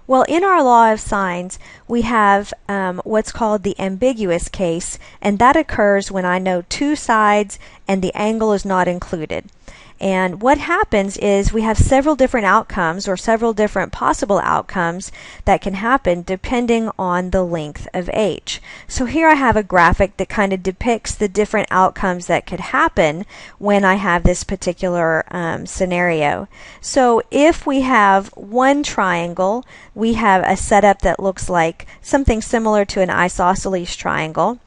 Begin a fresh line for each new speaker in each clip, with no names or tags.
Well, in our law of sines, we have what's called the ambiguous case, and that occurs when I know two sides and the angle is not included. And what happens is we have several different outcomes or several different possible outcomes that can happen depending on the length of h. So here I have a graphic that kind of depicts the different outcomes that could happen when I have this particular scenario. So if we have one triangle, we have a setup that looks like something similar to an isosceles triangle.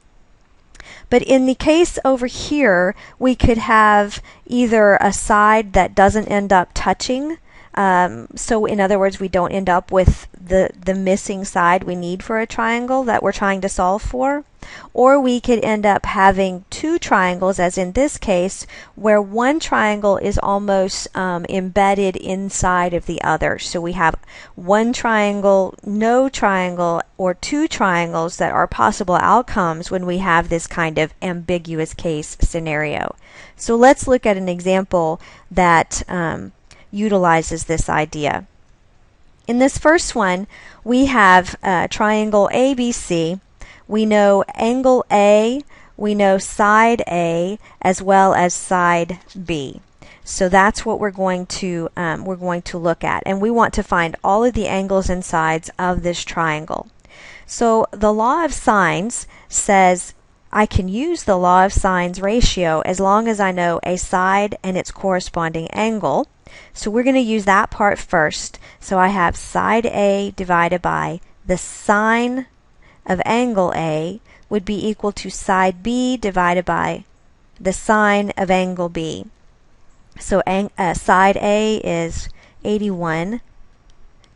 But in the case over here, we could have either a side that doesn't end up touching. So in other words, we don't end up with the missing side we need for a triangle that we're trying to solve for. Or we could end up having two triangles, as in this case, where one triangle is almost embedded inside of the other. So we have one triangle, no triangle, or two triangles that are possible outcomes when we have this kind of ambiguous case scenario. So let's look at an example that utilizes this idea. In this first one, we have triangle ABC. We know angle A, we know side A, as well as side B. So that's what we're going to look at, and we want to find all of the angles and sides of this triangle. So the law of sines says I can use the law of sines ratio as long as I know a side and its corresponding angle. So we're going to use that part first. So I have side A divided by the sine of angle A would be equal to side B divided by the sine of angle B. So side A is 81,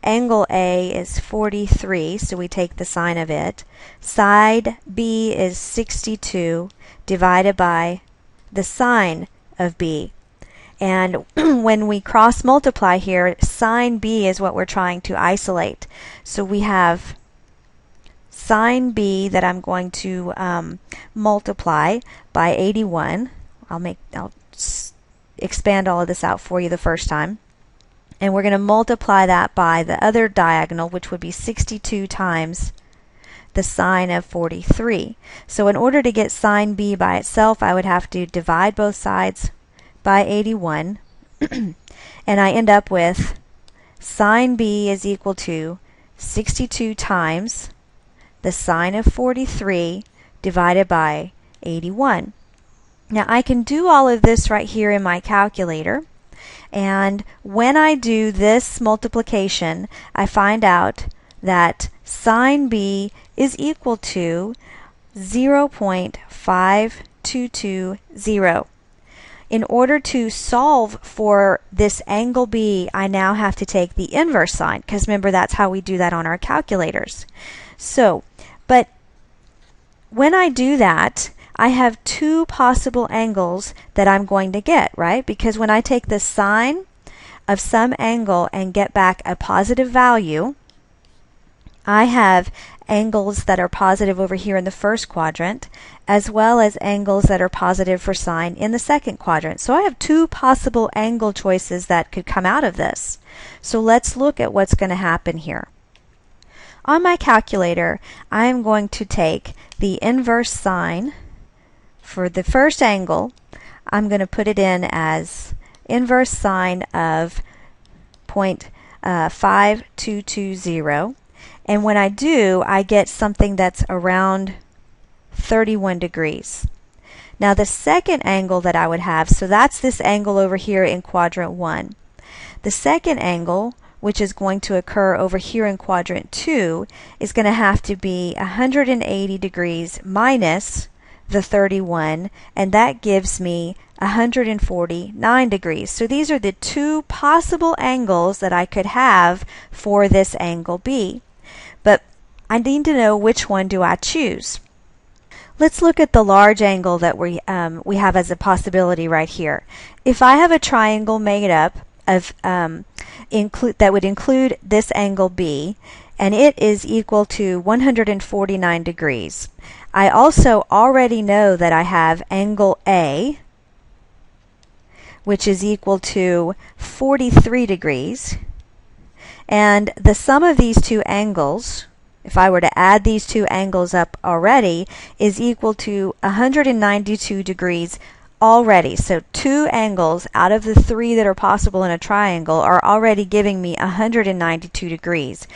angle A is 43, so we take the sine of it. Side B is 62 divided by the sine of B. And when we cross multiply here, sine B is what we're trying to isolate. So we have sine B that I'm going to multiply by 81. I'll expand all of this out for you the first time. And we're going to multiply that by the other diagonal, which would be 62 times the sine of 43. So in order to get sine B by itself, I would have to divide both sides by 81. And I end up with sine B is equal to 62 times the sine of 43 divided by 81. Now I can do all of this right here in my calculator, and when I do this multiplication, I find out that sine B is equal to 0.5220. In order to solve for this angle B, I now have to take the inverse sine, because remember that's how we do that on our calculators. So, but when I do that, I have two possible angles that I'm going to get, right? Because when I take the sine of some angle and get back a positive value, I have angles that are positive over here in the first quadrant, as well as angles that are positive for sine in the second quadrant. So I have two possible angle choices that could come out of this. So let's look at what's going to happen here. On my calculator, I'm going to take the inverse sine for the first angle. I'm going to put it in as inverse sine of 0.5220. And when I do, I get something that's around 31 degrees. Now the second angle that I would have, so that's this angle over here in quadrant 1. The second angle, which is going to occur over here in quadrant 2, is going to have to be 180 degrees minus the 31, and that gives me 149 degrees. So these are the two possible angles that I could have for this angle B. But I need to know which one do I choose. Let's look at the large angle that we have as a possibility right here. If I have a triangle made up of that would include this angle B, and it is equal to 149 degrees. I also already know that I have angle A, which is equal to 43 degrees. And the sum of these two angles, if I were to add these two angles up already, is equal to 192 degrees already. So two angles out of the three that are possible in a triangle are already giving me 192 degrees.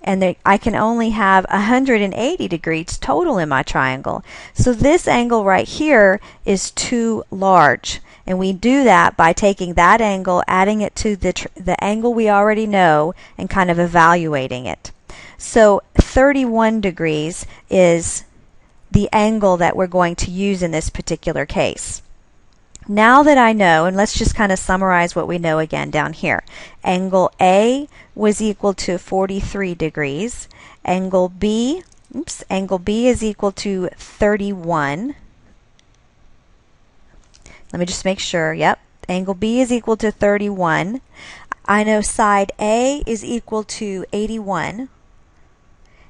And I can only have 180 degrees total in my triangle. So this angle right here is too large. And we do that by taking that angle, adding it to the angle we already know, and kind of evaluating it. So 31 degrees is the angle that we're going to use in this particular case. Now that I know, and let's just kind of summarize what we know again down here. Angle A was equal to 43 degrees. Angle B is equal to 31. Let me just make sure. Yep. Angle B is equal to 31. I know side A is equal to 81.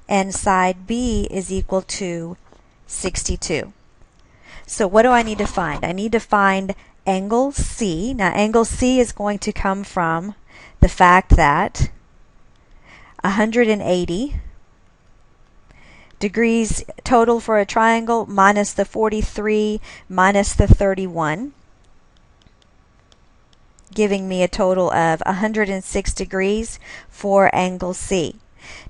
And side B is equal to 62. So what do I need to find? I need to find angle C. Now angle C is going to come from the fact that 180 degrees total for a triangle minus the 43 minus the 31, giving me a total of 106 degrees for angle C.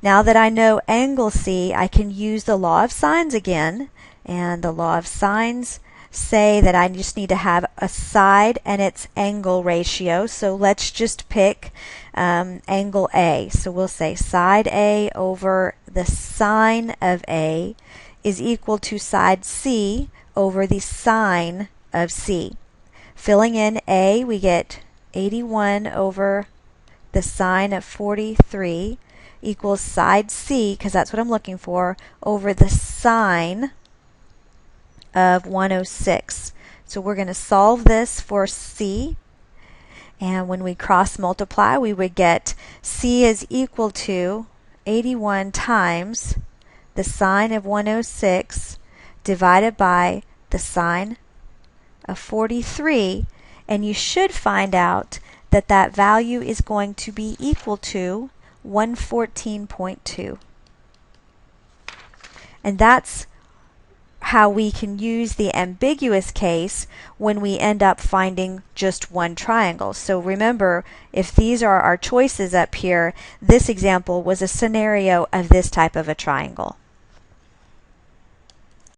Now that I know angle C, I can use the law of sines again. And the law of sines say that I just need to have a side and its angle ratio. So let's just pick angle A. So we'll say side A over the sine of A is equal to side C over the sine of C. Filling in A, we get 81 over the sine of 43 equals side C, because that's what I'm looking for, over the sine of 106. So we're going to solve this for C, and when we cross multiply we would get C is equal to 81 times the sine of 106 divided by the sine of 43, and you should find out that that value is going to be equal to 114.2. And that's how we can use the ambiguous case when we end up finding just one triangle. So remember, if these are our choices up here, this example was a scenario of this type of a triangle.